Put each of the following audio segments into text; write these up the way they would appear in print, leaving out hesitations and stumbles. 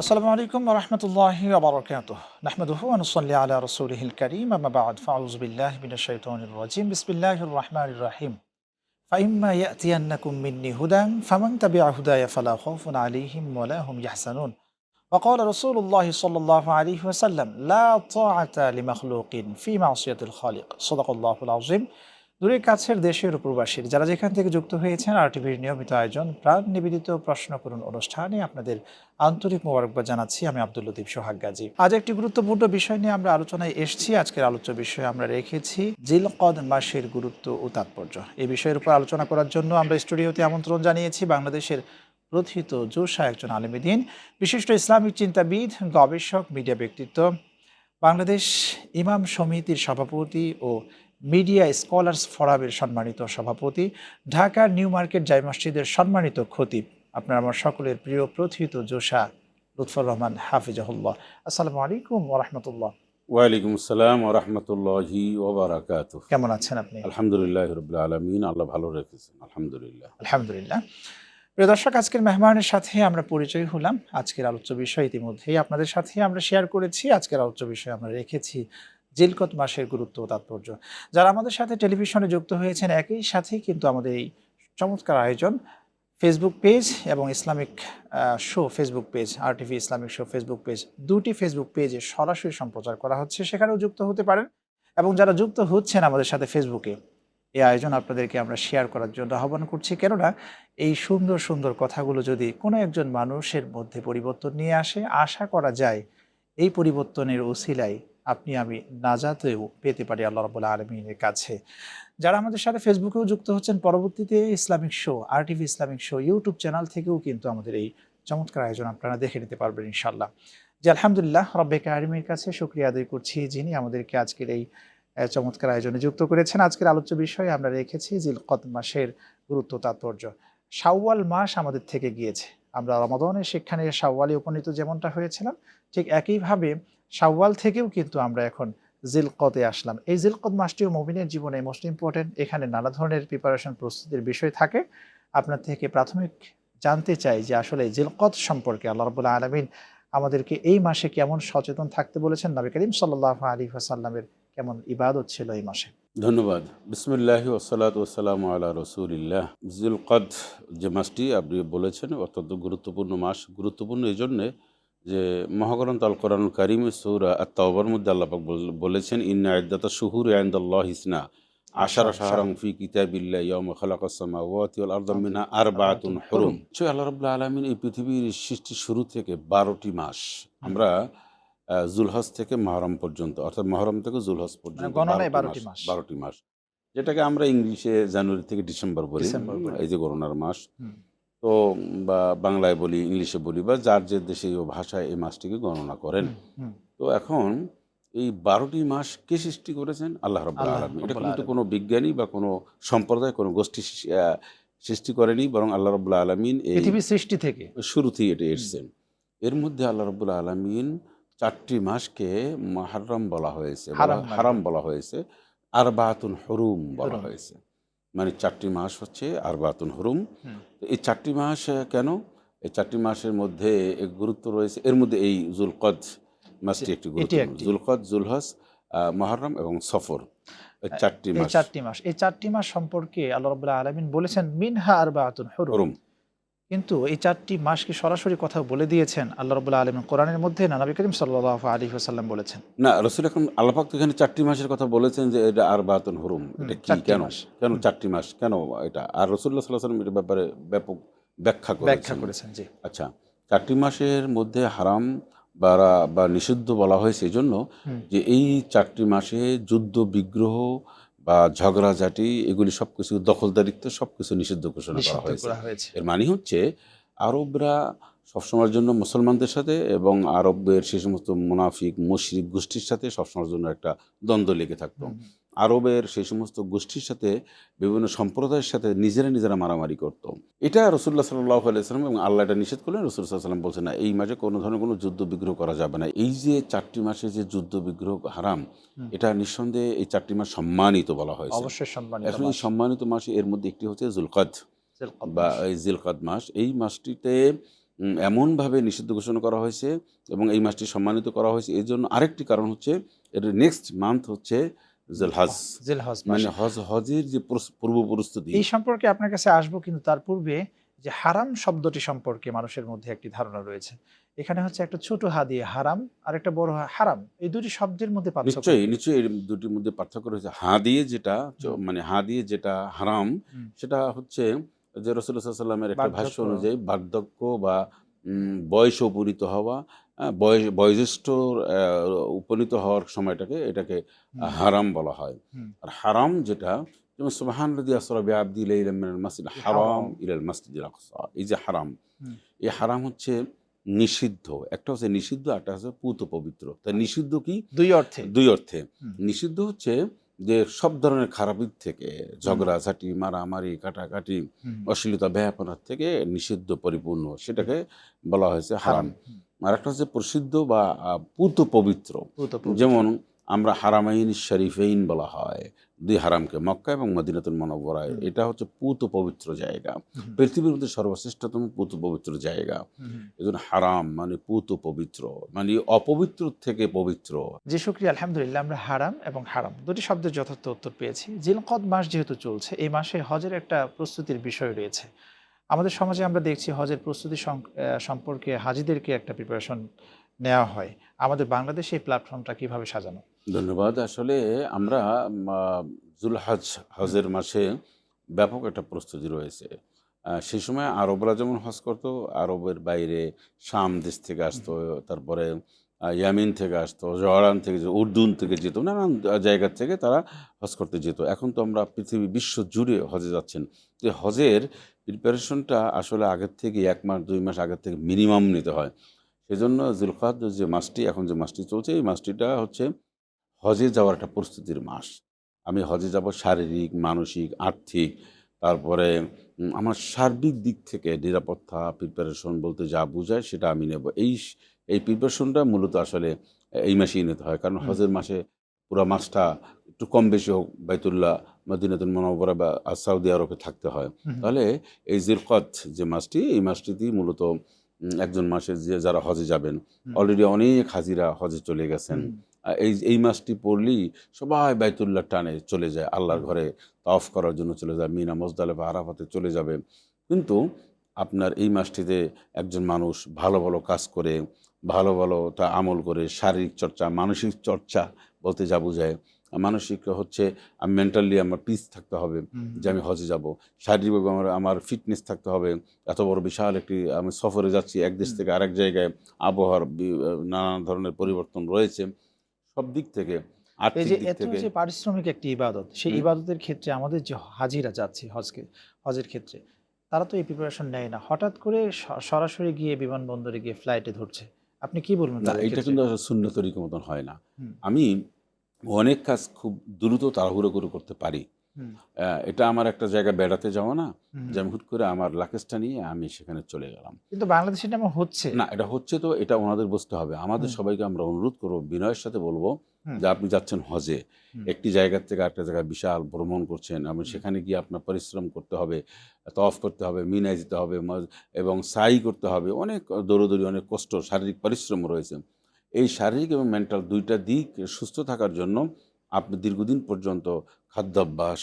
আসসালামু আলাইকুম ওয়া রাহমাতুল্লাহি ওয়া বারাকাতুহু। নাহমাদুহু ওয়া নুসাল্লি আলা রাসূলিহিল কারীম। আম্মা বা'দ। ফাআউযু বিল্লাহি মিনাশ শাইতানির রাজীম। বিসমিল্লাহির রাহমানির রাহিম। ফাইম্মা ইয়াতিয়ান্নাকুম মিন্নি হুদান ফামান তাবি'a হুদায়া ফালা খাউফুন আলাইহিম ওয়া লা হুম ইয়াহজানুন। ওয়া ক্বালা রাসূলুল্লাহি সাল্লাল্লাহু আলাইহি ওয়াসাল্লাম লা তাআতা লিমাখলুকিন ফি মা'সিয়াতিল খালিক। সাদাকাল্লাহুল আযীম। দূরের কাছের দেশের ও প্রবাসীর যারা যেখান থেকে যুক্ত হয়েছেন RTVর নিয়মিত আয়োজন প্রাণ নিবেদিত প্রশ্ন করুন অনুষ্ঠানে আপনাদের আন্তরিক মোবারকবাদ জানাচ্ছি। আমি আব্দুল লতিফ সোহাগ গাজী। আজ একটি গুরুত্বপূর্ণ বিষয় নিয়ে আমরা আলোচনায় এসেছি। আজকের আলোচ্য বিষয়ে আমরা রেখেছি জিলকদ মাসের গুরুত্ব ও তাৎপর্য। এই বিষয়ের উপর আলোচনা করার জন্য আমরা স্টুডিওতে আমন্ত্রণ জানিয়েছি বাংলাদেশের প্রথিত জোশা একজন আলেম দ্বীন, বিশিষ্ট ইসলামিক চিন্তাবিদ, গবেষক, মিডিয়া ব্যক্তিত্ব, বাংলাদেশ ইমাম সমিতির সভাপতি ও মিডিয়া স্কলার্স ফোরামের সম্মানিত সভাপতি, ঢাকার নিউ মার্কেট জামে মসজিদের সম্মানিত খতিব, আপনার আমার সকলের প্রিয় প্রথিত জোশা লুৎফর রহমান হাফিজাহুল্লাহ। আসসালামু আলাইকুম ওয়া রাহমাতুল্লাহ। ওয়ালাইকুম আসসালাম ওয়া রাহমাতুল্লাহি ওয়া বারাকাতুহু। কেমন আছেন আপনি? আলহামদুলিল্লাহি রাব্বিল আলামিন, আল্লাহ ভালো রেখেছেন, আলহামদুলিল্লাহ। আলহামদুলিল্লাহ। প্রিয় দর্শক, আজকের মেহমানের সাথে আমরা পরিচয় হলাম। আজকের আলোচ্য বিষয় ইতিমধ্যেই আপনাদের সাথে আমরা শেয়ার করেছি। আজকের আলোচ্য বিষয় আমরা রেখেছি জিলকত মাসের গুরুত্ব ও তাৎপর্য। যারা আমাদের সাথে টেলিভিশনে যুক্ত হয়েছেন, একই সাথেই কিন্তু আমাদের এই চমৎকার আয়োজন ফেসবুক পেজ এবং Islamic show Facebook page, RTV Islamic show Facebook page, দুটি ফেসবুক পেজে সরাসরি সম্প্রচার করা হচ্ছে, সেখানেও যুক্ত হতে পারেন। এবং যারা যুক্ত হচ্ছেন আমাদের সাথে ফেসবুকে, এই আয়োজন আপনাদেরকে আমরা শেয়ার করার জন্য আহ্বান করছি। কেননা এই সুন্দর সুন্দর কথাগুলো যদি কোনো একজন মানুষের মধ্যে পরিবর্তন নিয়ে আসে, আশা করা যায় এই পরিবর্তনের উসিলায় আপনি আমি নাজাতেও পেতে পারি আল্লাহ রাব্বুল আলামিনের কাছে। যারা আমাদের সাথে ফেসবুকেও যুক্ত হচ্ছেন, পরবর্তীতে Islamic show, RTV Islamic show YouTube channel থেকেও কিন্তু আমাদের এই চমৎকার আয়োজন আপনারা দেখে নিতে পারবেন ইনশাআল্লাহ। জি, আলহামদুলিল্লাহ রব্বে কারিমের কাছে শুকরিয়া আদায় করছি যিনি আমাদেরকে আজকের এই চমৎকার আয়োজনে যুক্ত করেছেন। আজকের আলোচ্য বিষয়ে আমরা রেখেছি জিলকদ মাসের গুরুত্ব তাৎপর্য। শাওয়াল মাস আমাদের থেকে গিয়েছে। আমরা রমাদানের সেখানে শাওয়ালে উপনীত যেমনটা হয়েছিলাম, ঠিক একইভাবে শাওয়াল থেকেও কিন্তু আমরা এখন জিলকদে আসলাম। এই জিলকদ মাসটিও মুমিনের জীবনে মোস্ট ইম্পর্টেন্ট। এখানে নানা ধরনের প্রিপারেশন প্রস্তুতির বিষয় থাকে। আপনার থেকে প্রাথমিক জানতে চাই যে আসলে জিলকদ সম্পর্কে আল্লাহ রাব্বুল আলামিন আমাদেরকে এই মাসে কেমন সচেতন থাকতে বলেছেন, নবী করিম সাল্লাল্লাহু আলাইহি ওয়াসাল্লামের কেমন ইবাদত ছিল এই মাসে। ধন্যবাদ। বিসমিল্লাহি ওয়াসসালাতু ওয়াসসালামু আলা রাসূলিল্লাহ। জিলকদ যে মাসটি আপনি বলেছেন অত্যন্ত গুরুত্বপূর্ণ মাস। গুরুত্বপূর্ণ এজন্যে যে মহাগ্রন্থ আল কোরআনুল কারীমে সূরা আত-তাওবার মধ্যে আল্লাহ পাক বলেছেন, ইন্না ইদ্দাতাশ শুহুরি ইনদাল্লাহি ইসনা আশারা শাহরান ফি কিতাবিল্লাহি ইয়াওমা খালাকাস সামাওয়াতি ওয়াল আরদা মিনহা আরবাআতুন হুরুম। আল্লাহ রাব্বুল আলামিন এই পৃথিবীর সৃষ্টির শুরু থেকে 12টি মাস, আমরা জুলহজ থেকে মহরম পর্যন্ত, অর্থাৎ মহরম থেকে জুলহজ পর্যন্ত গণনায় 12টি মাস। 12টি মাস, যেটাকে আমরা ইংলিশে জানুয়ারি থেকে ডিসেম্বর বলি, এই যে গণনার মাস। তো বা বাংলায় বলি, ইংলিশে বলি, বা যার যে দেশীয় ভাষায় এই মাসটিকে গণনা করেন। তো এখন এই 12টি মাস কে সৃষ্টি করেছেন? আল্লাহ রাব্বুল আলামিন। এটা কিন্তু কোনো বিজ্ঞানী বা কোনো সম্প্রদায়, কোনো গোষ্ঠী সৃষ্টি করেনি, বরং আল্লাহ রাব্বুল আলামিন এই পৃথিবীর সৃষ্টি থেকে শুরুতেই এটা এসছেন। এর মধ্যে আল্লাহ রাব্বুল আলামিন 4টি মাসকে মুহররম বলা হয়েছে, হারাম বলা হয়েছে, আরবাআতুন হুরুম বলা হয়েছে। মানে 4টি মাস হচ্ছে আরবাআতুন হুরুম। এই 4টি মাস কেন? এই 4টি মাসের মধ্যে এক গুরুত্ব রয়েছে। এর মধ্যে এই জুলকদ মাসটি একটি গুরুত্বপূর্ণ। জুলকদ, জুলহজ, মুহররম এবং সফর, এই 4টি মাস। এই 4টি মাস সম্পর্কে আল্লাহ রাব্বুল আলামিন বলেছেন মিনহা আরবাআতুন হুরুম। কিন্তু এই 4টি মাস কি সরাসরি কথা বলে দিয়েছেন আল্লাহ রাব্বুল আলামিন কোরআনের মধ্যে, না নবী করিম সাল্লাল্লাহু আলাইহি ওয়াসাল্লাম বলেছেন? না, রাসূল আকরাম আল্লাহ পাক তো এখানে 4টি মাসের কথা বলেছেন যে এটা আরবাআতুন হুরুম। এটা কি, কেন 4টি মাস, কেন এটা? আর রাসূলুল্লাহ সাল্লাল্লাহু আলাইহি ওয়াসাল্লাম এর ব্যাপারে ব্যাপক ব্যাখ্যা করেছেন। জি। আচ্ছা, 4টি মাসের মধ্যে হারাম বা নিষিদ্ধ বলা হয়েছে এজন্য যে এই 4টি মাসে যুদ্ধ বিগ্রহ বা ঝগড়াঝাটি, এগুলি সবকিছু, দখলদারিত্ব সবকিছু নিষিদ্ধ ঘোষণা করা হয়েছে। এর মানে হচ্ছে আরবরা সবসময়ের জন্য মুসলমানদের সাথে এবং আরবের সেই সমস্ত মুনাফিক মুশরিক গোষ্ঠীর সাথে সবসময়ের জন্য একটা দ্বন্দ্ব লেগে থাকতো। আরবের সেই সমস্ত গোষ্ঠীর সাথে, বিভিন্ন সম্প্রদায়ের সাথে নিজেরা মারামারি করতো। এটা রাসূলুল্লাহ সাল্লাল্লাহু আলাইহি ওয়াসাল্লাম এবং আল্লাহ এটা নিষেধ করলেন। রাসূল সাল্লাল্লাহু আলাইহি ওয়াসাল্লাম বলছেন, না, এই মাসে কোনো ধরনের কোনো যুদ্ধ বিগ্রহ করা যাবে না। এই যে 4টি মাসে যে যুদ্ধ বিগ্রহ হারাম, এটা নিঃসন্দেহে এই 4টি মাস সম্মানিত বলা হয়েছে। অবশ্যই সম্মানিত। এখন এই সম্মানিত মাসে এর মধ্যে একটি হচ্ছে জুলকদ বা এই জিলকদ মাস। এই মাসটিতে এমনভাবে নিষিদ্ধ ঘোষণা করা হয়েছে এবং এই মাসটি সম্মানিত করা হয়েছে। এর জন্য আরেকটি কারণ হচ্ছে এর নেক্সট মান্থ হচ্ছে জিলহজ, মানে হজের যে পূর্ব প্রস্তুতি। এই সম্পর্কে আপনার কাছে আসবো, কিন্তু তার পূর্বে যে হারাম শব্দটি সম্পর্কে মানুষের মধ্যে একটি ধারণা রয়েছে। এখানে হচ্ছে একটা ছোট হা দিয়ে হারাম আর একটা বড় হারাম, এই দুটি শব্দের মধ্যে পার্থক্য। নিশ্চয়ই এই দুটির মধ্যে পার্থক্য রয়েছে। হা দিয়ে যেটা মানে হা দিয়ে যেটা হারাম, সেটা হচ্ছে যে রাসূলুল্লাহ সাল্লাল্লাহু আলাইহি ওয়াসাল্লামের একটা ভাষ্য অনুযায়ী বার্ধক্য বা বয়সে উপনীত হওয়া, বয়োজ্যেষ্ঠ উপনীত হওয়ার সময়টাকে এটাকে হারাম বলা হয়। আর হারাম যেটা, যেমন সুবহানাল্লাযী আসরা বিআবদি লাইলাম মিনাল মাসজিদিল হারাম ইলাল মাসজিদিল আকসা, এই যে হারাম, এই হারাম হচ্ছে নিষিদ্ধ। একটা হচ্ছে নিষিদ্ধ, একটা হচ্ছে পুত পবিত্র। তাই নিষিদ্ধ কি? দুই অর্থে। নিষিদ্ধ হচ্ছে যে সব ধরনের খারাপির থেকে, ঝগড়াঝাটি, মারামারি, কাটাকাটি, অশ্লীলতা, বেহায়াপনার থেকে নিষিদ্ধ পরিপূর্ণ, সেটাকে বলা হয়েছে হারাম। আর একটা হচ্ছে প্রসিদ্ধ বা পুত পবিত্র। যেমন আমরা হারামাইন শরীফাইন বলা হয়, দুই হারামকে, মক্কা এবং মদিনাতুল মুনাওয়ারায়। এটা হচ্ছে পুত পবিত্র জায়গা, পৃথিবীর মধ্যে সর্বশ্রেষ্ঠতম পুত পবিত্র জায়গা। এজন্য হারাম মানে পুত পবিত্র, মানে অপবিত্র থেকে পবিত্র। জি, শুকরিয়া, আলহামদুলিল্লাহ। আমরা হারাম এবং হারাম দুটি শব্দের যথার্থ উত্তর পেয়েছি। জিলকদ মাস যেহেতু চলছে, এই মাসে হজের একটা প্রস্তুতির বিষয় রয়েছে। আমাদের সমাজে আমরা দেখছি হজের প্রস্তুতি সম্পর্কে হাজিদেরকে একটা প্রিপারেশন নেওয়া হয়। আমাদের বাংলাদেশে এই প্ল্যাটফর্মটা কিভাবে সাজানো? ধন্যবাদ। আসলে আমরা হজের মাসে ব্যাপক একটা প্রস্তুতি রয়েছে। সেই সময় আরবরা যেমন হজ করতো, আরবের বাইরে শাম দেশ থেকে আসতো, তারপরে ইয়ামিন থেকে আসতো, জর্ডান থেকে, উর্দুন থেকে যেত, নানান জায়গা থেকে তারা হজ করতে যেত। এখন তো আমরা পৃথিবী বিশ্ব জুড়ে হজে যাচ্ছেন। তো হজের প্রিপারেশনটা আসলে আগের থেকে 1 মাস 2 মাস আগের থেকে মিনিমাম নিতে হয়। সেজন্য জিলকদ যে মাসটি, এখন যে মাসটি চলছে, এই মাসটিটা হচ্ছে হজে যাওয়ার একটা প্রস্তুতির মাস। আমি হজে যাব শারীরিক, মানসিক, আর্থিক, তারপরে আমার সার্বিক দিক থেকে নিরাপত্তা, প্রিপারেশন বলতে যা বোঝায় সেটা আমি নেব। এই প্রিপারেশনটা মূলত আসলে এই মাসেই নিতে হয়। কারণ হজের মাসে পুরা মাসটা একটু কম বেশি হোক বাইতুল্লাহ, মদিনাতুল মুনাওয়ারা বা সৌদি আরবে থাকতে হয়। তাহলে এই জিলকদ যে মাসটি, এই মাসটিতেই মূলত একজন মাসে যারা হজে যাবেন, অলরেডি অনেক হাজিরা হজে চলে গেছেন। এই মাসটি পড়লেই সবাই বাইতুল্লাহ টানে চলে যায়, আল্লাহর ঘরে তাওয়াফ করার জন্য চলে যায়, মিনা, মুজদালিফা, আরাফাতে চলে যাবে। কিন্তু আপনার এই মাসটিতে একজন মানুষ ভালো ভালো কাজ করে, ভালো ভালোটা আমল করে, শারীরিক চর্চা, মানসিক চর্চা বলতে যা বোঝায়, মানসিক হচ্ছে মেন্টালি আমার পিস থাকতে হবে যে আমি হজে যাব, শারীরিকভাবে আমার ফিটনেস থাকতে হবে। এত বড় বিশাল একটি আমি সফরে যাচ্ছি, এক দেশ থেকে আরেক জায়গায়, আবহাওয়ার নানান ধরনের পরিবর্তন রয়েছে, সব দিক থেকে, আর্থিক দিক থেকে। যে পারিশ্রমিক একটি ইবাদত, সেই ইবাদতের ক্ষেত্রে আমাদের যে হাজিরা যাচ্ছে হজের ক্ষেত্রে, তারা তো এই প্রিপারেশন নেয় না, হঠাৎ করে সরাসরি গিয়ে বিমানবন্দরে গিয়ে ফ্লাইটে ধরছে। আপনি কি বলবেন? না, এটা কিন্তু সুন্নত তরিকা মতন হয় না। আমি অনেক কাজ খুব দ্রুত তাড়াহুড়ো করে করতে পারি। এটা আমার একটা জায়গায় বেড়াতে যাওয়া না, যে আমি হুট করে আমার লাকেজটা নিয়ে আমি সেখানে চলে গেলাম। কিন্তু বাংলাদেশে এটা হচ্ছে না, এটা হচ্ছে, তো এটা ওনাদের বুঝতে হবে। আমাদের সবাইকে আমরা অনুরোধ করবো, বিনয়ের সাথে বলবো যে আপনি যাচ্ছেন হজে, একটি জায়গা থেকে আরেকটা জায়গায় বিশাল ভ্রমণ করছেন, এবং সেখানে গিয়ে আপনার পরিশ্রম করতে হবে, তওয়াফ করতে হবে, মিনায় যেতে হবে এবং সাই করতে হবে, অনেক দৌড়দৌড়ি, অনেক কষ্ট, শারীরিক পরিশ্রম রয়েছে। এই শারীরিক এবং মেন্টাল দুইটা দিক সুস্থ থাকার জন্য আপনি দীর্ঘদিন পর্যন্ত খাদ্যাভ্যাস,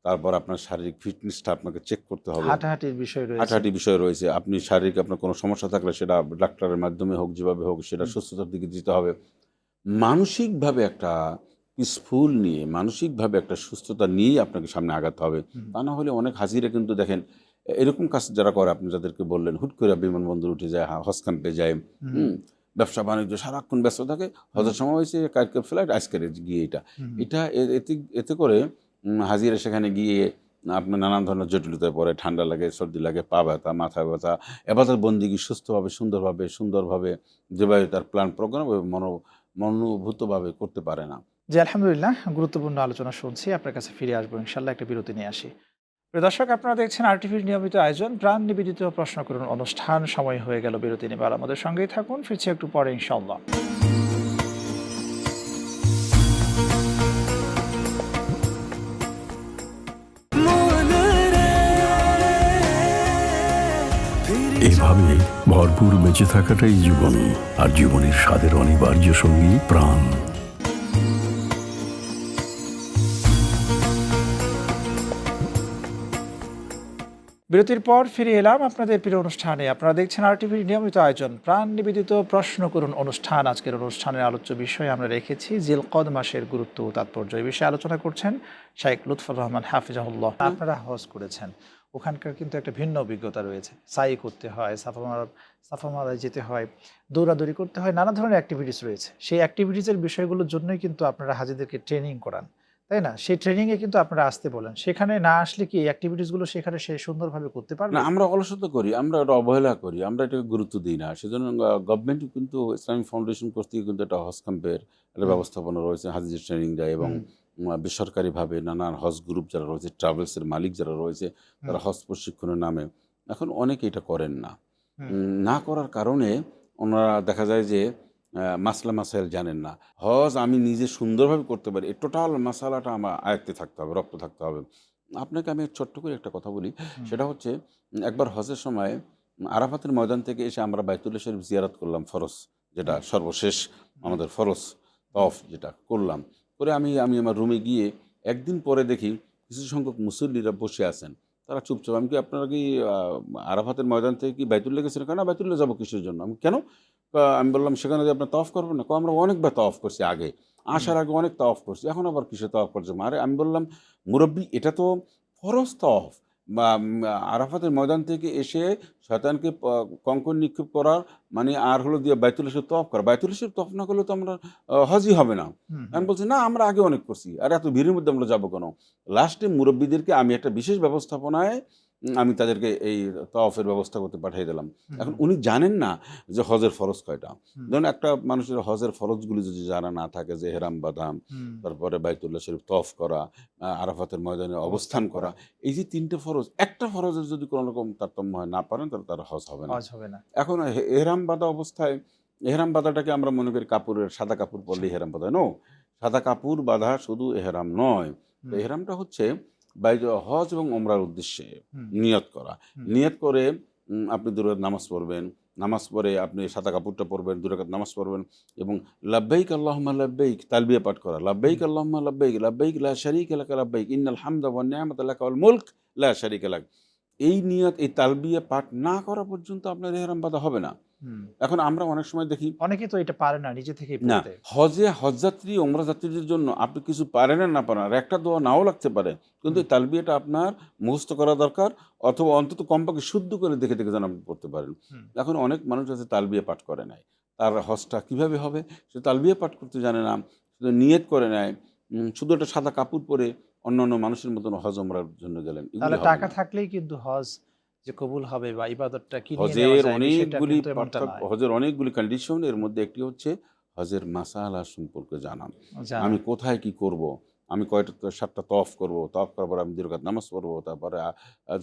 তারপর আপনার শারীরিক ফিটনেসটা আপনাকে চেক করতে হবে। হাঁটাহাঁটির বিষয় রয়েছে। আপনি শারীরিক আপনার কোনো সমস্যা থাকলে সেটা ডাক্তারের মাধ্যমে হোক, যেভাবে হোক, সেটা সুস্থতার দিকে যেতে হবে। মানসিকভাবে একটা পিসফুল নিয়ে, মানসিকভাবে একটা সুস্থতা নিয়েই আপনাকে সামনে আগাতে হবে। তা না হলে অনেক হাজিরা কিন্তু দেখেন এরকম কাজ যারা করে, আপনি যাদেরকে বললেন, হুট করে বিমানবন্দর উঠে যায়, হজ ক্যাম্পে যায়, ব্যবসা বাণিজ্য সারাক্ষণ ব্যস্ত থাকে, হজের সময় হয়েছে কালকে ফ্লাইট, আজকের গিয়ে এটা এতে করে হাজিরা সেখানে গিয়ে আপনার নানান ধরনের জটিলতায় পড়ে, ঠান্ডা লাগে, সর্দি লাগে, পা ব্যথা, মাথা ব্যথা, এবাদত বন্দিগি সুস্থভাবে, সুন্দরভাবে যেভাবে তার প্ল্যান প্রোগ্রাম মনোভূতভাবে করতে পারে না। জি, আলহামদুলিল্লাহ, গুরুত্বপূর্ণ আলোচনা শুনছি। আপনার কাছে ফিরে আসবো ইনশাল্লাহ, একটা বিরতি নিয়ে আসি। প্রিয় দর্শক, আপনারা দেখছেন আরটিভির নিয়মিত আয়োজন প্রাণ নিবেদিত প্রশ্ন করুন অনুষ্ঠান। সময় হয়ে গেল বিরতি নেবার, আমাদের সঙ্গেই থাকুন, ফিরছি একটু পরে ইনশাল্লাহ। এভাবে ভর ভরপুর বেঁচে থাকাটাই জীবন, আর জীবনের স্বাদের অনিবার্য সঙ্গী প্রাণ। বিরতির পর ফিরে এলাম আপনাদের প্রিয় অনুষ্ঠানে। আপনারা দেখছেন RTVর নিয়মিত আয়োজন প্রাণ নিবেদিত প্রশ্ন করুন অনুষ্ঠান। আজকের অনুষ্ঠানের আলোচ্য বিষয়ে আমরা রেখেছি জিলকদ মাসের গুরুত্ব ও তাৎপর্য। এই বিষয়ে আলোচনা করছেন শাইখ লুৎফর রহমান হাফিজাহুল্লাহ। আপনারা হজ করেছেন, ওখানকার কিন্তু একটা ভিন্ন অভিজ্ঞতা রয়েছে। সাই করতে হয়, সাফা মারায় যেতে হয়, দৌড়াদৌড়ি করতে হয়, নানা ধরনের অ্যাক্টিভিটিস রয়েছে। সেই অ্যাক্টিভিটিসের বিষয়গুলোর জন্যই কিন্তু আপনারা হাজিদেরকে ট্রেনিং করান, তাই না? সেই ট্রেনিংয়ে কিন্তু আপনারা আসতে বলেন। সেখানে না আসলে কি এই অ্যাক্টিভিটিসগুলো সেখানে সে সুন্দরভাবে করতে না, পারবে? আমরা অলসতা করি, আমরা এটা অবহেলা করি, আমরা এটাকে গুরুত্ব দিই না। সেজন্য গভর্নমেন্ট কিন্তু ইসলামিক ফাউন্ডেশন কর্তৃক কিন্তু একটা হজ ক্যাম্পের একটা হুম, ব্যবস্থাপনা রয়েছে, হাজিদের ট্রেনিং দেয় এবং হুম, বেসরকারিভাবে নানান হজ গ্রুপ যারা রয়েছে, ট্রাভেলসের মালিক যারা রয়েছে, হুম, তারা হজ প্রশিক্ষণের নামে এখন অনেকে এটা করেন না। হুম, না করার কারণে ওনারা দেখা যায় যে মাসলা মাসাইল জানেন না। হজ আমি নিজে সুন্দরভাবে করতে পারি, এই টোটাল মাসালাটা আমার আয়ত্তে থাকতে হবে, রপ্ত থাকতে হবে। আপনাকে আমি ছোট্ট করে একটা কথা বলি, হুম, সেটা হচ্ছে একবার হজের সময় আরাফাতের ময়দান থেকে এসে আমরা বাইতুল্লাহ শরীফ জিয়ারত করলাম, ফরজ যেটা হুম, সর্বশেষ হুম, আমাদের ফরজ হুম, তওয়াফ যেটা করলাম। করে আমি আমি আমার রুমে গিয়ে একদিন পরে দেখি কিছু সংখ্যক মুসল্লিরা বসে আছেন। তারা চুপচাপ। আমি কি আপনারা কি আরাফাতের ময়দান থেকে কি বাইতুল্লাহ গেছেন? কয়, "না, বাইতুল্লাহ যাবো কিসের জন্য?" আমি, "কেন?" আমি বললাম, "সেখানে যে আপনার তওয়াফ করবেন না?" কয়, "আমরা অনেকবার তওয়াফ করছি আগে। হুম, আসার আগে অনেক তওয়াফ করছি। এখন আবার কিসের তওয়াফ করতে যাবো?" আরে আমি বললাম, "মুরব্বি, এটা তো ফরজ তওয়াফ। বা আরাফাতের ময়দান থেকে এসে শয়তানকে কঙ্কর নিক্ষেপ করার মানে আর হলো দিয়ে বাইতুল্লাহ শরীফ তওয়াফ করা। বাইতুল্লাহ শরীফ তওয়াফ না করলে তো আমরা হজই হবে না।" হুম, আমি হুম, বলছি, "না, আমরা আগে অনেক করছি। আর এত ভিড়ের মধ্যে আমরা যাবো কেন?" লাস্টে মুরব্বিদেরকে আমি একটা বিশেষ ব্যবস্থাপনায় আমি তাদেরকে এই তওয়াফের ব্যবস্থা করতে পাঠিয়ে দিলাম। হুম, এখন হুম, উনি জানেন না যে হজের ফরজ কয়টা। হুম, ধরুন একটা মানুষের হজের ফরজগুলি যদি জানা না থাকে, যে এহরাম বাঁধা, হুম, তারপরে বাইতুল্লাহ শরীফ তওয়াফ করা, আরাফাতের ময়দানে অবস্থান অবস্থান করা, করা, এই যে ৩ টে ফরজ, একটা ফরজের যদি কোনো রকম তারতম্য হয় না পারেন, তাহলে তার হজ হবে না। হজ হবে না। এখন এহরাম বাঁধা অবস্থায় এহরাম বাঁধাটাকে আমরা মনে করি কাপড়ের সাদা কাপড় আচ্ছা, পরলেই এহরাম বাঁধা। নো, সাদা কাপড় বাঁধা শুধু এহরাম নয়। তো হুম, এহরামটা হচ্ছে হজ এবং ওমরার উদ্দেশ্যে হুম, নিয়ত করা। হুম, নিয়ত করে আপনি ২ রাকাত নামাজ পড়বেন। নামাজ পড়ে আপনি সাদা কাপড়টা পরবেন, ২ রাকাত নামাজ পড়বেন এবং লাব্বাইক আল্লাহুম্মা লাব্বাইক তালবিয়া পাঠ করা। লাব্বাইক হুম, আল্লাহুম্মা লাব্বাইক, লাব্বাইক লা শারীকা লাকা লাব্বাইক, ইন্নাল হামদা ওয়ান নি'মাতা লাকা ওয়াল মুলক লা শারীকা লাক। এই নিয়ত, এই তালবিয়া পাঠ না করা পর্যন্ত আপনার ইহরাম বাঁধা হবে না। হুম। এখন আমরা অনেক সময় দেখি, অনেকেই তো এটা পারে না নিজে থেকেই না, পড়তে। হজযাত্রী, ওমরা যাত্রীদের জন্য আপনি কিছু পারেন আর না পারেন, আর একটা দোয়া নাও লাগতে পারে। কিন্তু হুম, এই তালবিয়াটা আপনার মুখস্থ করা দরকার, অথবা অন্তত কমপক্ষে শুদ্ধ করে দেখে, দেখে যেন আপনি পড়তে পারেন। হুম, এখন অনেক মানুষ আছে তালবিয়া পাঠ করে নাই। তার হজটা কিভাবে হবে? সে তালবিয়া পাঠ করতে জানে না। শুধু নিয়ত করে নেয়। শুধু একটা সাদা কাপড় পরে অন্যান্য মানুষের মতন হজ ওমরার জন্য গেলেন। তাহলে এগুলি হবে টাকা না। থাকলেই কিন্তু হজ যে কবুল হবে বা ইবাদতটা কিনিয়ে নেওয়া হজের যায় বিষয়টা অনেকগুলি কিন্তু এমনটা পার্থক্য, নয়। হজের অনেকগুলি কন্ডিশন, এর মধ্যে একটি হচ্ছে হজের মাসালা সম্পর্কে জানা। জানা। আমি কোথায় কি করব? আমি কয়টা ৭ টা তওয়াফ করব। তওয়াফ করার পর আমি ২ রাকাত নামাজ পড়ব। তারপরে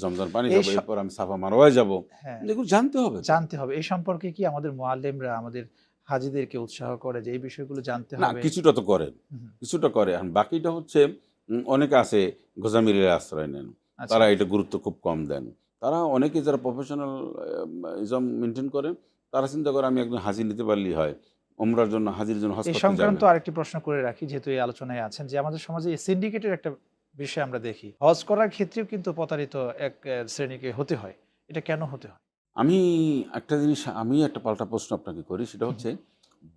জমজম পানি এই খাবো। স এরপর আমি সাফা মারওয়ায় যাব। হ্যাঁ, এগুলো জানতে হবে তো। জানতে হবে। এই সম্পর্কে কি আমাদের মুআল্লিমরা আমাদের হাজীদেরকে উৎসাহ করে যে এই বিষয়গুলো জানতে না, হবে? কিছুটা তো করে। হুম, কিছুটা করে। এখন বাকিটা হচ্ছে অনেকে আছে গোঁজামিলের আশ্রয় নেন। আচ্ছা, তারা এটা গুরুত্ব খুব কম দেন। তারা অনেকে যারা প্রফেশনাল ইজম মেইনটেইন করে, তারা চিন্তা করে আমি একজন হাজি নিতে পারলেই হয়। ওমরার জন্য, হাজির জন্য হজ এই করতে সংক্রান্ত যাবেন। আরেকটি প্রশ্ন করে রাখি যেহেতু এই আলোচনায় আছেন যে আমাদের সমাজে এই সিন্ডিকেটের একটা বিষয় আমরা দেখি। হজ করার ক্ষেত্রেও কিন্তু প্রতারিত এক শ্রেণীকে হতে হয়। এটা কেন হতে হয়? আমি একটা জিনিস, আমি একটা পাল্টা প্রশ্ন আপনাকে করি, সেটা হুম, হচ্ছে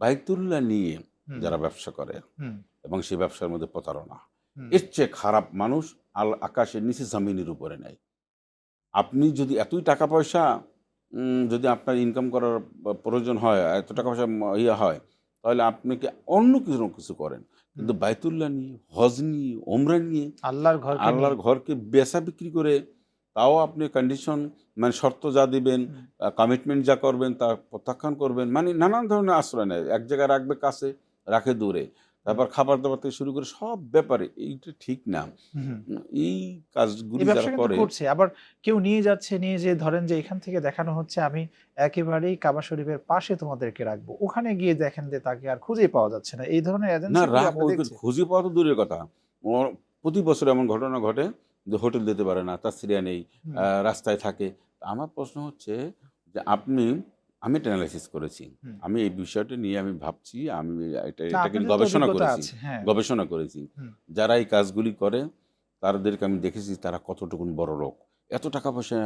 বাইতুল্লাহ নিয়ে হুম, যারা ব্যবসা করে হুম, এবং সেই ব্যবসার মধ্যে প্রতারণা, হুম, এর চেয়ে খারাপ মানুষ আকাশের নিচে জমিনের উপরে নেই। আপনি যদি এতই টাকা পয়সা যদি আপনার ইনকাম করার প্রয়োজন হয়, এত টাকা পয়সা হয়, তাহলে আপনি কি অন্য কিছু করেন। হুম। কিন্তু বাইতুল্লাহ নিয়ে, হজ নিয়ে, ওমরা নিয়ে, আল্লাহর ঘরকে নিয়ে। আল্লাহর ঘরকে বেচা বিক্রি করে, তাও আপনি কন্ডিশন মানে শর্ত যা দিবেন, হুম। কমিটমেন্ট যা করবেন তা প্রত্যাখ্যান করবেন। মানে নানান ধরনের আশ্রয় নেয়। এক জায়গায় রাখবে কাছে, রাখে দূরে। হুম, তারপর খাবার-দাবার থেকে শুরু করে সব ব্যাপারে এইটা ঠিক না। হুম, হুম। এই এই কাজগুলি ব্যবসা যারা কিন্তু করে, করছে। আবার কেউ নিয়ে যাচ্ছে, নিয়ে যেয়ে ধরেন যে এখান থেকে দেখানো হচ্ছে আমি একেবারেই কাবা শরীফের পাশে তোমাদেরকে রাখবো। ওখানে গিয়ে দেখেন যে তাকে আর খুঁজেই পাওয়া যাচ্ছে না। এই ধরনের না, এজেন্সিগুলো আমরা ওই দেখছি। খুঁজে পাওয়া তো দূরের কথা। ও প্রতি বছর এমন ঘটনা ঘটে যে হোটেল দিতে পারে না, তাসরিয়া নেই, হুম, রাস্তায় থাকে। আমার প্রশ্ন হচ্ছে যে আপনি আমি এটা অ্যানালাইসিস করেছি। হুম। আমি এই বিষয়টা নিয়ে আমি ভাবছি, আমি না, এটাকে আপনাদের তো গবেষণা অভিজ্ঞতা করেছি। আছে। হ্যাঁ। গবেষণা করেছি। হুম, যারা এই কাজগুলি করে তাদেরকে আমি দেখেছি তারা কতটুকুন বড়লোক। এত টাকা পয়সা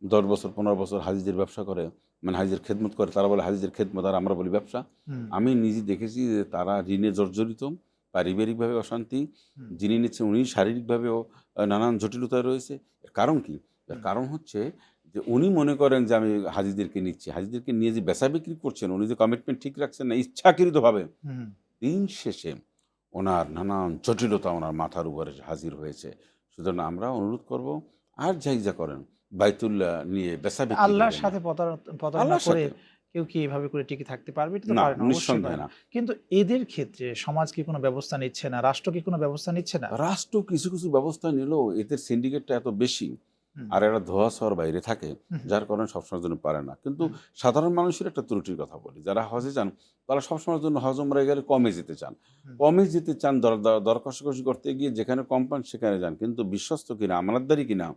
১০ বছর ১৫ বছর হাদিসের ব্যবসা করে, মানে হাদিসের খেদমত করে। তারা বলে হাদিসের খেদমত আর আমরা বলি ব্যবসা। হুম, আমি নিজে দেখেছি যে তারা ঋণে জর্জরিত, পারিবারিকভাবে অশান্তি। হুম, যিনি নিচ্ছেন উনি শারীরিকভাবেও নানান জটিলতায় রয়েছে। এর কারণ কি? এর হুম, কারণ হচ্ছে যে উনি মনে করেন যে আমি হাজিদেরকে নিচ্ছি। হাজিদেরকে নিয়ে যে বেচা-বিক্রি করছেন, উনি যে কমিটমেন্ট ঠিক রাখছেন না ইচ্ছাকৃতভাবে, হুম। দিন শেষে ওনার নানান জটিলতা ওনার মাথার উপরে হাজির হয়েছে। সুতরাং আমরা অনুরোধ করব, আর যাই যা করেন বাইতুল্লাহ নিয়ে বেচা-বিক্রি আল্লাহর কইরেন না। সাথে প্রতারণা আল্লাহর করে সাথে কেউ কি এভাবে করে টিকে থাকতে পারবে? এটা তো না, পারে না, অবশ্যই পারে নিঃসন্দেহে না। না। কিন্তু এদের ক্ষেত্রে সমাজ কি কোনো ব্যবস্থা নিচ্ছে না? রাষ্ট্র কি কোনো ব্যবস্থা নিচ্ছে না? রাষ্ট্র কিছু, কিছু ব্যবস্থা নিলেও এদের সিন্ডিকেটটা এত বেশি হুম, আর এরা ধোঁয়া-ছোঁয়ার বাইরে থাকে, হুম, হুম, যার কারণে সবসময়ের জন্য পারে না। কিন্তু হুম, সাধারণ মানুষের একটা ত্রুটির কথা বলি। যারা হজে যান, তারা সবসময়ের জন্য হজ উমরায় গেলে কমে যেতে চান। হুম, কমে যেতে চান দর কষাকষি করতে গিয়ে যেখানে কম পান সেখানে যান। কিন্তু বিশ্বস্ত কিনা, আমানতদারি কিনা,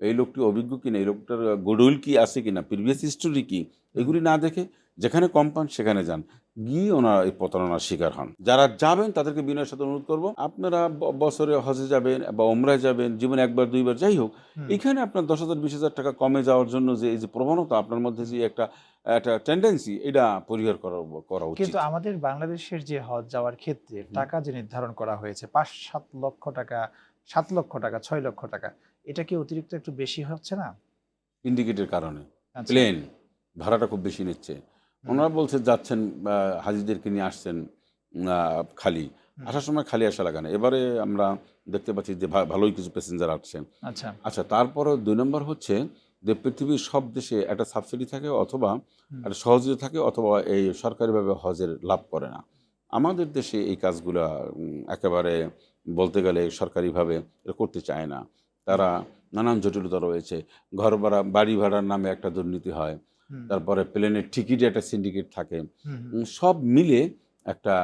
এই লোকটি অভিজ্ঞ কিনা, এই লোকটার গুডউইল কি আছে কিনা, প্রিভিয়াস হিস্টোরি কি, হুম। এগুলি না দেখে যেখানে কম পান সেখানে যান। গিয়ে ওনারা এই প্রতারণার শিকার হন। যারা যাবেন তাদেরকে বিনয়ের সাথে অনুরোধ করব, আপনারা বছরে হজে যাবেন বা ওমরায় যাবেন, জীবনে ১ বার ২ বার যাই হোক, হুম, এইখানে আপনার ১০,০০০ ২০,০০০ টাকা কমে যাওয়ার জন্য যে এই যে প্রবণতা আপনার মধ্যে হুম। যে একটা একটা টেনডেন্সি, এটা পরিহার করা উচিত। কিন্তু আমাদের বাংলাদেশের যে হজ যাওয়ার ক্ষেত্রে হুম। টাকা যে নির্ধারণ করা হয়েছে ৫-৭ লক্ষ টাকা, ৭ লক্ষ টাকা, ৬ লক্ষ টাকা, এটা কি অতিরিক্ত একটু বেশি হচ্ছে না? সিন্ডিকেটের কারণে আচ্ছা। প্লেন ভাড়াটা খুব বেশি নিচ্ছে। হুম, ওনারা বলছে যাচ্ছেন হাজিদেরকে নিয়ে আসছেন খালি। হুম, আসার সময় খালি আসা লাগে না। এবারে আমরা দেখতে পাচ্ছি যে ভালোই কিছু প্যাসেঞ্জার আসছেন। আচ্ছা। আচ্ছা, তারপরেও ২ নম্বর হচ্ছে যে পৃথিবীর সব দেশে একটা সাবসিডি থাকে অথবা হুম, একটা সহযোগিতা থাকে অথবা এই সরকারিভাবে হজের লাভ করে না। আমাদের দেশে এই কাজগুলা একেবারে বলতে গেলে সরকারিভাবে এটা করতে চায় না। হুম, তারা নানান জটিলতা রয়েছে। ঘর ভাড়া, বাড়ি ভাড়ার নামে একটা দুর্নীতি হয়। হুম, তারপরে প্লেনের টিকিটে একটা সিন্ডিকেট থাকে। হুম, হুম, সব মিলে একটা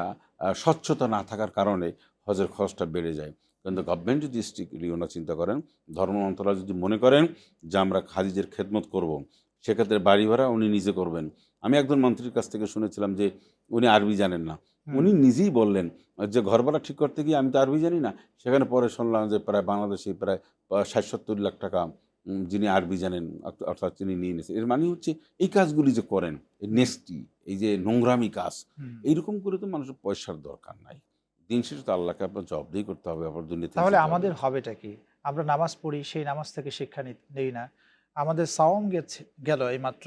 স্বচ্ছতা না থাকার কারণে হজের খরচটা বেড়ে যায়। কিন্তু গভর্নমেন্ট যদি স্ট্রিক্টলি ওনারা চিন্তা করেন, ধর্ম মন্ত্রণালয় যদি মনে করেন যে আমরা হাজিদের খেদমত করব, সেক্ষেত্রে বাড়ি ভাড়া উনি নিজে করবেন। আমি একজন মন্ত্রীর কাছ থেকে শুনেছিলাম যে উনি আরবি জানেন না। হুম। উনি নিজেই বললেন যে ঘর ভাড়া ঠিক করতে গিয়ে আমি তো আরবি জানি না। সেখানে পরে শুনলাম যে প্রায় বাংলাদেশে প্রায় ৬০-৭০ লাখ টাকা যিনি আরবি জানেন অর্থাৎ তিনি নিয়ে নিয়েছেন। এর মানে হচ্ছে এই কাজগুলি যে করেন, এই হুম, নেস্টি, এই যে নোংরামি কাজ, হুম। এইরকম করে তো মানুষের পয়সার দরকার নাই। দিন শেষে তো আল্লাহকে আপনার জবাবদিহি করতে হবে, আবার দুনিয়াতে তাহলে যেতে হবে। আমাদের হবেটা কি? আমরা নামাজ পড়ি, সেই নামাজ থেকে শিক্ষা নেই না। আমাদের সাওম গেল এইমাত্র।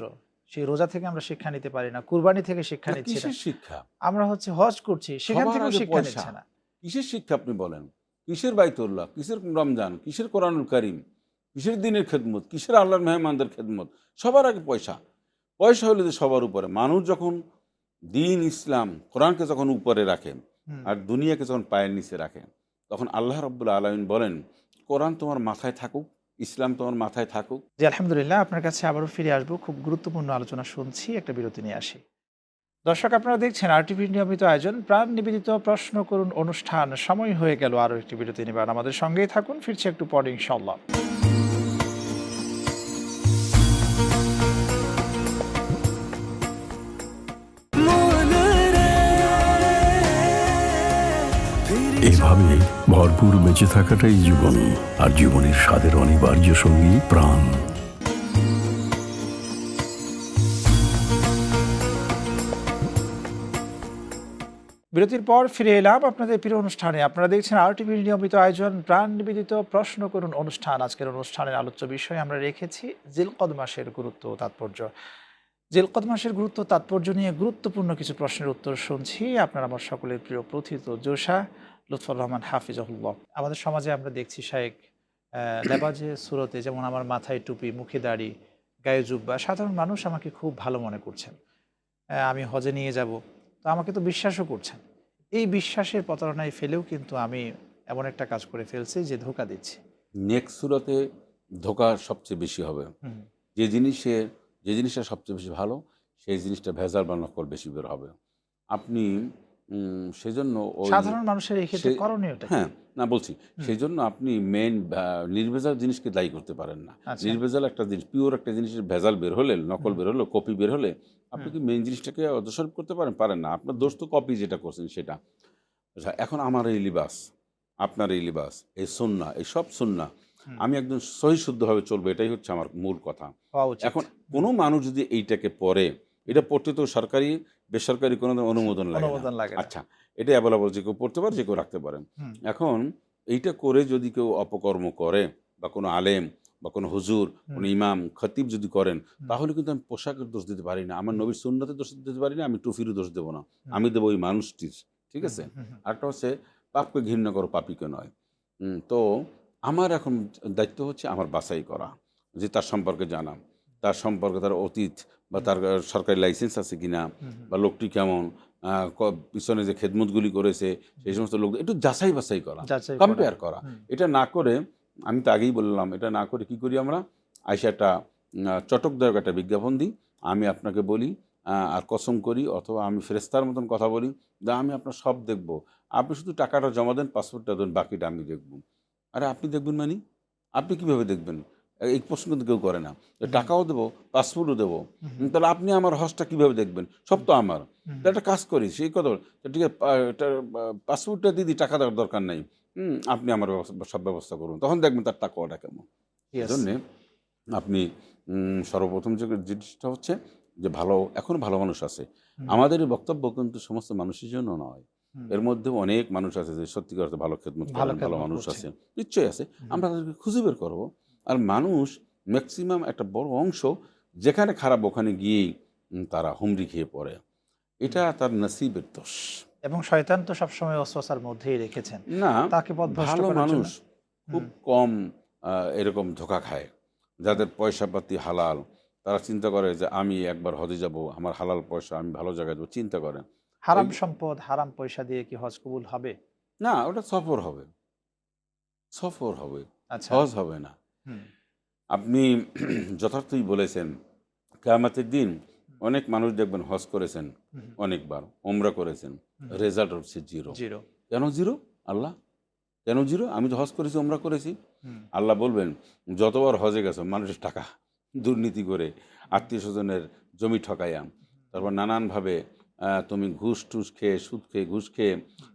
সেই রোজা থেকে আমরা শিক্ষা নিতে পারি না। কুরবানি থেকে শিক্ষা এটা নিচ্ছি না। কিসের শিক্ষা? আমরা হচ্ছে হজ করছি, সেখান সবার থেকেও আগে শিক্ষা পয়সা। নিচ্ছে না। কিসের শিক্ষা আপনি বলেন? কিসের বাইতুল্লাহ? কিসের রমজান? কিসের কোরআনুল কারীম? কিসের দ্বীনের খেদমত? কিসের আল্লাহর মেহমানদের খেদমত? সবার আগে পয়সা। পয়সা হইলে যে সবার উপরে। মানুষ যখন দ্বীন, ইসলাম, কোরআনকে যখন উপরে রাখে হুম। আর দুনিয়াকে যখন পায়ের নিচে রাখে, তখন আল্লাহ রাব্বুল আলামিন বলেন, কোরআন তোমার মাথায় থাকুক, ইসলাম তোমার মাথায় থাকুক। জি, আলহামদুলিল্লাহ, আপনার কাছে আবারও ফিরে আসবো। খুব গুরুত্বপূর্ণ আলোচনা শুনছি। একটা বিরতি নিয়ে আসি। দর্শক, আপনারা দেখছেন আরটিভির নিয়মিত আয়োজন প্রাণ নিবেদিত প্রশ্ন করুন অনুষ্ঠান। সময় হয়ে গেল আরও একটি বিরতি নেবার। আমাদের সঙ্গেই থাকুন, ফিরছি একটু পরে ইনশাআল্লাহ। এভাবে ভরপুর বেঁচে থাকাটাই জীবন, আর জীবনের স্বাদের অনিবার্য সঙ্গী প্রাণ। বিরতির পর ফিরে এলাম আপনাদের প্রিয় অনুষ্ঠানে। আপনারা দেখছেন আরটিভির নিয়মিত আয়োজন প্রাণ নিবেদিত প্রশ্ন করুন অনুষ্ঠান। আজকের অনুষ্ঠানের আলোচ্য বিষয় আমরা রেখেছি জিলকদ মাসের গুরুত্ব ও তাৎপর্য। জিলকদ মাসের গুরুত্ব তাৎপর্য নিয়ে গুরুত্বপূর্ণ কিছু প্রশ্নের উত্তর শুনছি। আপনারা আমার সকলের প্রিয় প্রথিত জোশা লুৎফর রহমান হাফিজাহুল্লাহ। আমাদের সমাজে আমরা দেখছি শায়েক লেবাজে সুরতে, যেমন আমার মাথায় টুপি, মুখে দাড়ি, গায়ে জুব্বা, সাধারণ মানুষ আমাকে খুব ভালো মনে করছেন। আমি হজে নিয়ে যাব, তো আমাকে তো বিশ্বাসও করছেন। এই বিশ্বাসের প্রতারণায় ফেলেও কিন্তু আমি এমন একটা কাজ করে ফেলছি যে ধোঁকা দিচ্ছি। নেক্সট সূরাতে ধোঁকা সবচেয়ে বেশি হবে। হুম, যে জিনিসটা সবচেয়ে বেশি ভালো, সেই জিনিসটা ভেজাল বা নকল বেশি বের হবে। আপনি সেজন্য সাধারণ মানুষের এই ক্ষেত্রে করণীয়টা কি? হ্যাঁ, না বলছি, সেই জন্য আপনি মেইন নির্ভেজাল জিনিসকে দায়ী করতে পারেন না। আচ্ছা। নির্ভেজাল একটা জিনিস, পিওর একটা জিনিসের ভেজাল বের হলে, নকল বের হলো, কপি বের হলে আপনি কি মেইন জিনিসটাকে দোষারোপ করতে পারেন? পারেন না। আপনার দোষ তো কপি যেটা করছেন সেটা। আচ্ছা, এখন আমার এই লিবাস, আপনার এই লিবাস, এই সুন্নাহ, এই সব সুন্নাহ আমি একদম সহি শুদ্ধভাবে চলবো, এটাই হচ্ছে আমার মূল কথা। হওয়া উচিত। এখন কোনো মানুষ যদি এইটাকে পড়ে, এটা পড়তে তো সরকারি বেসরকারি কোনো অনুমোদন লাগে না। আচ্ছা, এটা অ্যাভেলেবল, যে কেউ পড়তে পারে, যে কেউ রাখতে পারেন। এখন এইটা করে যদি কেউ অপকর্ম করে, বা কোনো আলেম বা কোনো হুজুর, কোনো ইমাম খতিব যদি করেন, তাহলে কিন্তু আমি পোশাকের দোষ দিতে পারি না, আমার নবীর সুন্নতের দোষ দিতে পারি না, আমি টুফিরও দোষ দেবো না, আমি দেবো ওই মানুষটির। ঠিক আছে? আরেকটা হচ্ছে পাপকে ঘৃণা করো, পাপীকে নয়। তো আমার এখন দায়িত্ব হচ্ছে আমার বাছাই করা, যে তার সম্পর্কে জানা, তার সম্পর্কে, তার অতীত, বা তার সরকারি লাইসেন্স আছে কিনা, বা লোকটি কেমন, পিছনে যে খেদমতগুলি করেছে সেই সমস্ত লোক একটু যাচাই বাছাই করা, কম্পেয়ার করা। এটা না করে, আমি তো আগেই বললাম, এটা না করে কি করি আমরা, আইসা একটা চটকদায়ক একটা বিজ্ঞাপন দিই, আমি আপনাকে বলি আর কসম করি, অথবা আমি ফেরেস্তার মতন কথা বলি, যা আমি আপনার সব দেখব, আপনি শুধু টাকাটা জমা দেন, পাসপোর্টটা দেন, বাকিটা আমি দেখব। আরে আপনি দেখবেন মানে, আপনি কিভাবে দেখবেন? এই প্রশ্ন কিন্তু কেউ করে না। টাকাও দেবো, পাসপোর্টও দেবো, তাহলে আপনি আমার হজটা কীভাবে দেখবেন? সব তো আমার। তাহলে একটা কাজ করি, সেই কথা, ঠিক আছে, পাসপোর্টটা দিদি, টাকা দেওয়ার দরকার নেই, আপনি আমার সব ব্যবস্থা করুন, তখন দেখবেন তার টাকাটা কেমন। এই জন্যে আপনি সর্বপ্রথম যে জিনিসটা হচ্ছে যে এখনও ভালো মানুষ আছে। আমাদের এই বক্তব্য কিন্তু সমস্ত মানুষের জন্য নয়, এর মধ্যে অনেক মানুষ আছে যে সত্যিকার অর্থে ভালো খেদমত করেন, ভালো মানুষ আছে, নিশ্চয়ই আছে। আমরা তাদেরকে খুঁজে বের করবো। আর মানুষ ম্যাক্সিমাম একটা বড় অংশ যেখানে খারাপ, ওখানে গিয়েই তারা হুমড়ি খেয়ে পড়ে, এটা তার নসিবের দোষ। এবং শয়তান তো সবসময় ওয়াসওয়াসার মধ্যেই রেখেছেন না, তাকে পথভ্রষ্ট ভালো করার মানুষ জন্য। খুব কম এরকম ধোঁকা খায়, যাদের পয়সা পাতি হালাল, তারা চিন্তা করে যে আমি একবার হজে যাব, আমার হালাল পয়সা, আমি ভালো জায়গায় যাবো, চিন্তা করেন। হারাম সম্পদ, হারাম পয়সা দিয়ে কি হজ কবুল হবে? না, ওটা সফর হবে, সফর হবে, আচ্ছা। হজ হবে না। আপনি যথার্থই বলেছেন, কিয়ামতের দিন অনেক মানুষ দেখবেন হজ করেছেন অনেকবার, ওমরা করেছেন, রেজাল্ট হচ্ছে জিরো। কেন জিরো? আল্লাহ, কেন জিরো? আমি তো হজ করেছি, ওমরা করেছি। আল্লাহ বলবেন, যতবার হজে গেছো, মানুষের টাকা দুর্নীতি করে, আত্মীয় স্বজনের জমি ঠকাইয়া, তারপর নানানভাবে তুমি ঘুষ টুস খেয়ে, সুদ খেয়ে, ঘুষ খেয়ে,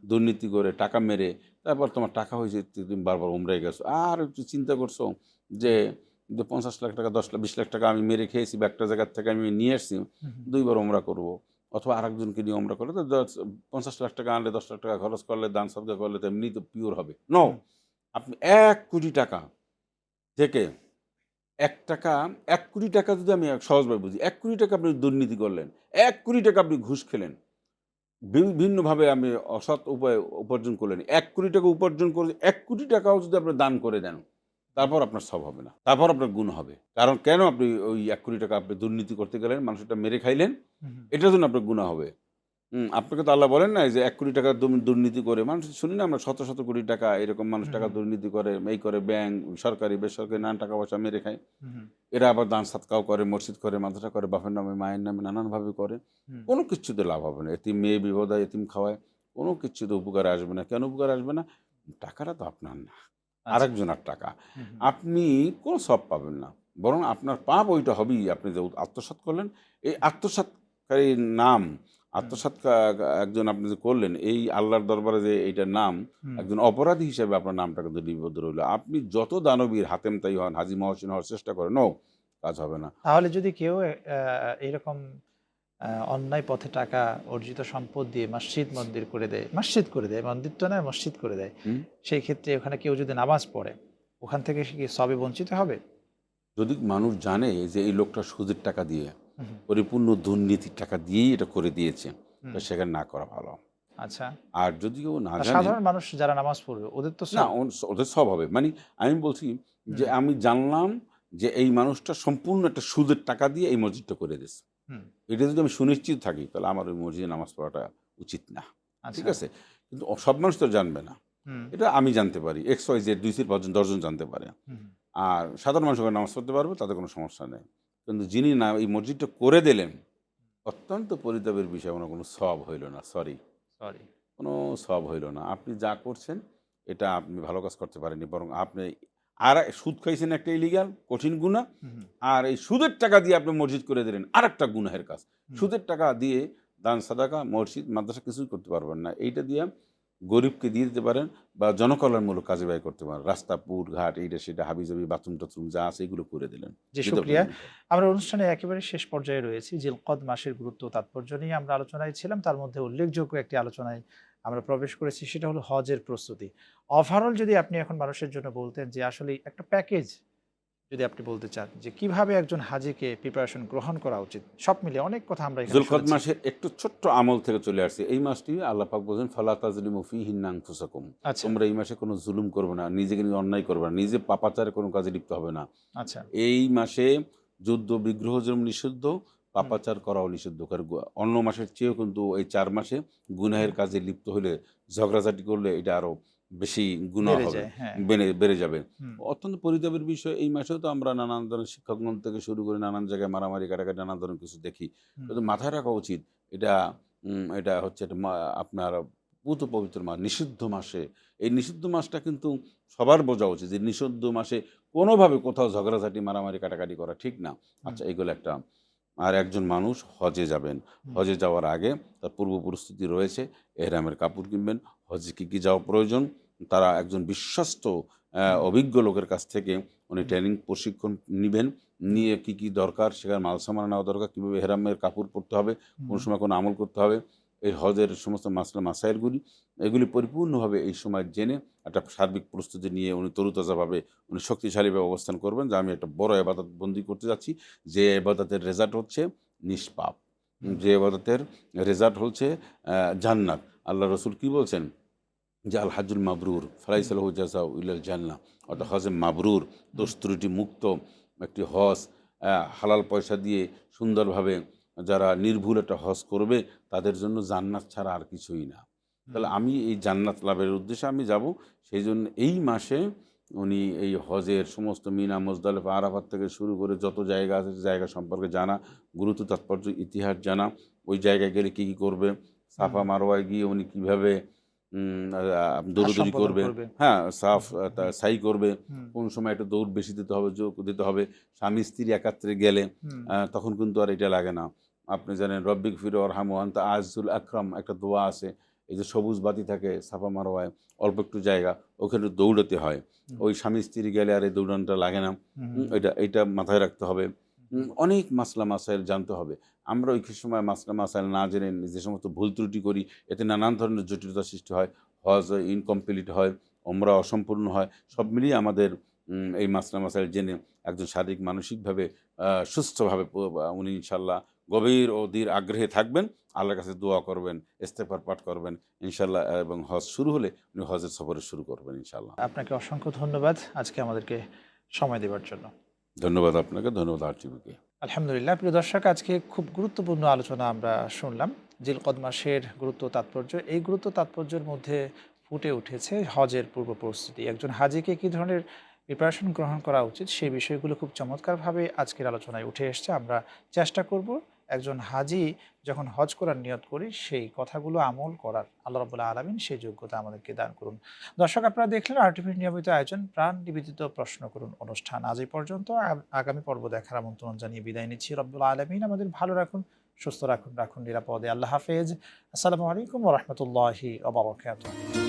দুর্নীতি করে, টাকা মেরে, তারপর তোমার টাকা হয়েছে, তুমি বারবার উমরায় গেছো, আর একটু চিন্তা করছো যে 50 লাখ টাকা, 10 লাখ, 20 লাখ টাকা আমি মেরে খেয়েছি, বা একটা জায়গার থেকে আমি নিয়ে আসছি, 2বার ওমরা করবো, অথবা আরেকজনকে নিয়ে ওমরা করলে তো 50 লাখ টাকা আনলে, 10 লাখ টাকা খরচ করলে, দান সদকা করলে তো এমনি তো পিওর হবে। নো, আপনি 1 কোটি টাকা থেকে 1 কোটি টাকা যদি আমি সহজভাবে বুঝি, 1 কোটি টাকা আপনি দুর্নীতি করলেন, 1 কোটি টাকা আপনি ঘুষ খেলেন, বিভিন্নভাবে আমি অসৎ উপায়ে উপার্জন করলেন, 1 কোটি টাকা উপার্জন করে 1 কোটি টাকাও যদি আপনি দান করে দেন, তারপর আপনার সব হবে না, তারপর আপনার গুণ হবে। কারণ কেন আপনি ওই 1 কোটি টাকা আপনি দুর্নীতি করতে গেলেন, মানুষটা মেরে খাইলেন, এটার জন্য আপনার গুণা হবে। আপনাকে তো আল্লাহ বলেন না যে 1 কোটি টাকা দুর্নীতি করে, মানুষ শুনি না আমরা, শত শত কোটি টাকা এরকম মানুষ টাকা দুর্নীতি করে, এই করে, ব্যাংক, সরকারি বেসরকারি নানান টাকা পয়সা মেরে খায়। এরা আবার দান সাদকাও করে, মসজিদ করে, মাদ্রাসা করে, বাপের নামে, মায়ের নামে, নানানভাবে করে, কোনো কিছুতে লাভ হবে না। এতিম মেয়ে বিপদে এতিম খাওয়ায়, কোনো কিছুতে উপকারে আসবে না। কেন উপকারে আসবে না? টাকাটা তো আপনার না, আরেকজনের টাকা, আপনি কোনো সব পাবেন না, বরং আপনার পাপ ওইটা হবেই, আপনি যে আত্মসাৎ করলেন, এই আত্মসাৎকারীর নাম, আত্মসাৎ একজন আপনি যে করলেন, এই আল্লাহর দরবারে যে এইটার নাম, একজন অপরাধী হিসেবে আপনার নামটা কিন্তু লিপিবদ্ধ রইল। আপনি যত দানবীর হাতেম তাই হন, হাজি মহসিন হওয়ার চেষ্টা করেন, কাজ হবে না। তাহলে যদি কেউ এরকম অন্যায় পথে টাকা অর্জিত সম্পদ দিয়ে মসজিদ মন্দির করে দেয়, মন্দির তো নয়, মসজিদ করে দেয়, সেই ক্ষেত্রে ওখানে কেউ যদি নামাজ পড়ে, ওখান থেকে সে কি সবে বঞ্চিত হবে? যদি মানুষ জানে যে এই লোকটা সুদের টাকা দিয়ে, পরিপূর্ণ দুর্নীতির টাকা দিয়েই এটা করে দিয়েছে, সেখানে না করা ভালো। আচ্ছা। আর যদি কেউ না জানে, সাধারণ মানুষ যারা নামাজ পড়বে, ওদের তো না, ওদের সব হবে। মানে আমি বলছি যে আমি জানলাম যে এই মানুষটা সম্পূর্ণ একটা সুদের টাকা দিয়ে এই মসজিদটা করে দিয়েছে, এটা যদি আমি সুনিশ্চিত থাকি, তাহলে আমার ওই মসজিদে নামাজ পড়াটা উচিত না। ঠিক আছে? কিন্তু সব মানুষ তো জানবে না, এটা আমি জানতে পারি, XYZ 2-10 জন জানতে পারে, আর সাধারণ মানুষ নামাজ পড়তে পারবে, তাদের কোনো সমস্যা নেই। কিন্তু যিনি এই মসজিদটা করে দিলেন, অত্যন্ত পরিতাপের বিষয়, কোনো সব হইল না, সরি। সরি। কোনো সব হইল না। আপনি যা করছেন এটা আপনি ভালো কাজ করতে পারেননি। বরং আপনি আর সুদ খাইছেন একটা ইলিগাল কঠিন গুনাহ। হুম, হুম, আর এই সুদের টাকা দিয়ে আপনি মসজিদ করে দিলেন আরেকটা গুনাহের কাজ। হুম। সুদের টাকা দিয়ে দান সাদাকা, মসজিদ, মাদ্রাসা কিছুই করতে পারবেন না। এইটা দিয়ে গরিবকে দিয়ে দিতে পারেন বা জনকল্যাণমূলক কাজে ব্যয় করতে পারেন। রাস্তা, পুল, ঘাট এইটা সেটা হাবিজাবি বাথরুম-টাথরুম যা আছে এগুলো করে দিলেন। জি, দিতে শুকরিয়া। পারবেন ইনশাআল্লাহ। আমরা অনুষ্ঠানের একেবারে শেষ পর্যায়ে রয়েছি। জিলকদ মাসের গুরুত্ব ও তাৎপর্য নিয়ে আমরা আলোচনায় ছিলাম। তার মধ্যে উল্লেখযোগ্য একটি আলোচনায় আমরা প্রবেশ করেছি, সেটা হলো হজের প্রস্তুতি। ওভারঅল যদি আপনি এখন মানুষের জন্য বলতেন যে আসলে একটা প্যাকেজ যদি আপনি বলতে চান যে কিভাবে একজন হাজীকে প্রিপারেশন গ্রহণ করা উচিত? সব মিলিয়ে অনেক কথা আমরা এখানে যুলকদ শুনেছি। মাসের একটু ছোট্ট আমল থেকে চলে আসছে। এই মাসটি আল্লাহ পাক বলছেন, ফালা তাজলিমু ফীহিন্না আনফুসাকুম। আচ্ছা, তোমরা এই মাসে কোনো জুলুম করবে না, নিজেকে নিয়ে অন্যায় করবে না, নিজে পাপাচারে কোনো কাজে লিপ্ত হবে না। আচ্ছা। এই মাসে যুদ্ধ বিগ্রহ যেমন নিষিদ্ধ, হুম, পাপাচার করাও নিষিদ্ধ। কারণ অন্য মাসের চেয়েও কিন্তু এই ৪ মাসে গুনাহের হুম। কাজে লিপ্ত হলে, ঝগড়াঝাটি করলে এটা আরো বেশি গুনাহ বেড়ে হবে, যায়। হ্যাঁ। বেড়ে যাবে। হুম, অত্যন্ত পরিতাপের বিষয়, এই মাসেও তো আমরা নানান ধরনের শিক্ষাঙ্গন থেকে শুরু করে নানান জায়গায় মারামারি কাটাকাটি নানান ধরনের কিছু দেখি। হুম, কিন্তু মাথায় রাখা উচিত এটা এটা হচ্ছে একটা আপনার পুত পবিত্র মাস, নিষিদ্ধ মাসে। এই নিষিদ্ধ মাসটা কিন্তু সবার বোঝা উচিত যে নিষিদ্ধ মাসে কোনোভাবে কোথাও ঝগড়াঝাটি, মারামারি, কাটাকাটি করা ঠিক না। হুম, আচ্ছা, এগুলো একটা। আর একজন মানুষ হজে যাবেন। হুম, হজে যাওয়ার আগে তার পূর্ব প্রস্তুতি রয়েছে। এহরামের কাপড় কিনবেন। হজে কী যাওয়া প্রয়োজন? তারা একজন বিশ্বস্ত হুম, অভিজ্ঞ লোকের কাছ থেকে উনি হুম, ট্রেনিং প্রশিক্ষণ নিবেন। হুম, নিয়ে কী দরকার, সেখানে মাল-সামান নেওয়া দরকার, কীভাবে এহরামের কাপড় পরতে হবে, কোন হুম, সময় কোন আমল করতে হবে। এই হজের সমস্ত মাসলা মাসাইলগুলি এগুলি পরিপূর্ণভাবে এই সময় জেনে একটা সার্বিক প্রস্তুতি নিয়ে উনি তরুতাজাভাবে উনি শক্তিশালীভাবে অবস্থান করবেন যে আমি একটা বড় ইবাদত বন্দী করতে যাচ্ছি। যে ইবাদতের রেজাল্ট হচ্ছে নিষ্পাপ। হুম, যে ইবাদতের রেজাল্ট হচ্ছে জান্নাত। আল্লাহ রসুল কি বলছেন? যে আল হাজ্জুল মাবরুর হুম, ফালাইসা লাহু জাযাউ ইল্লাল জান্নাহ। হুম, অর্থাৎ হজে মাবরুর, হুম, দোষ ত্রুটি মুক্ত একটি হজ, হালাল পয়সা দিয়ে সুন্দরভাবে যারা নির্ভুল একটা হজ করবে তাদের জন্য জান্নাত ছাড়া আর কিছুই না। তাহলে হুম, আমি এই জান্নাত লাভের উদ্দেশ্যে আমি যাব। সেইজন্য এই মাসে উনি এই হজের সমস্ত মিনা, মুজদালিফা, আরাফাত থেকে শুরু করে যত জায়গা আছে জায়গা সম্পর্কে জানা, গুরুত্ব, তাৎপর্য, ইতিহাস জানা, ওই জায়গায় গেলে কী, কী করবে, হুম। সাফা মারওয়ায় গিয়ে উনি কীভাবে কাজ দৌড়াদৌড়ি সম্পাদন করবে, করবে। হ্যাঁ, সাফ হুম, হুম, সাই করবে, হুম, কোন সময় একটু দৌড় বেশি দিতে হবে, যোগ দিতে হবে। স্বামী-স্ত্রী একাত্রে গেলে হুম, তখন কিন্তু আর এটা লাগে না। আপনি জানেন রব্বিক ফির ওয়ারহামু আনতা আজিজুল আকরাম একটা দোয়া আছে। এই যে সবুজ বাতি থাকে সাফা মারওয়ায়, অল্প একটু জায়গা, ওখানে দৌড়াতে হয়। হুম, ওই স্বামী-স্ত্রী গেলে আর এই দৌড়ানোটা লাগে না। হুম, এইটা মাথায় রাখতে হবে। হুম, অনেক মাসলা মাসাইল জানতে হবে। আমরা ওই সময় মাসলা মাসাইল না জেনে যে সমস্ত ভুল ত্রুটি করি, এতে নানান ধরনের জটিলতা সৃষ্টি হয়। হজ ইনকমপ্লিট হয়, ওমরা অসম্পূর্ণ হয়। সব মিলিয়ে আমাদের এই মাসলা মাসাইল জেনে একজন শারীরিক মানসিকভাবে সুস্থভাবে উনি ইনশাআল্লাহ গভীর ও দৃঢ় আগ্রহে থাকবেন। আল্লাহর কাছে দোয়া করবেন, ইস্তেগফার পাঠ করবেন ইনশাআল্লাহ এবং হজ শুরু হলে উনি হজের সফরে শুরু করবেন ইনশাআল্লাহ। আপনাকে অসংখ্য ধন্যবাদ আজকে আমাদেরকে সময় দেওয়ার জন্য। ধন্যবাদ আপনাকে, ধন্যবাদ আরটিভিকে। আলহামদুলিল্লাহ, প্রিয় দর্শক, আজকে খুব গুরুত্বপূর্ণ আলোচনা আমরা শুনলাম। জিলকদ মাসের গুরুত্ব তাৎপর্য। এই গুরুত্ব তাৎপর্যের মধ্যে ফুটে উঠেছে হজের পূর্ব প্রস্তুতি। একজন হাজীকে কী ধরনের প্রিপারেশন গ্রহণ করা উচিত সেই বিষয়গুলো খুব চমৎকারভাবে আজকের আলোচনায় উঠে এসছে। আমরা চেষ্টা করব একজন হাজী যখন হজ করার নিয়ত করি সেই কথাগুলো আমল করার। আল্লাহ রাব্বুল আলামিন সেই যোগ্যতা আমাদেরকে দান করুন। দর্শক, আপনারা দেখলেন আরটিভির নিয়মিত আয়োজন প্রাণ নিবেদিত প্রশ্ন করুন অনুষ্ঠান। আজ এই পর্যন্ত। আগামী পর্ব দেখার আমন্ত্রণ জানিয়ে বিদায় নিচ্ছি। রব্বুল আলামিন আমাদের ভালো রাখুন, সুস্থ রাখুন, রাখুন নিরাপদে। আল্লাহ হাফেজ। আসসালামু আলাইকুম ওয়া রাহমাতুল্লাহি ওয়া বারাকাতুহু।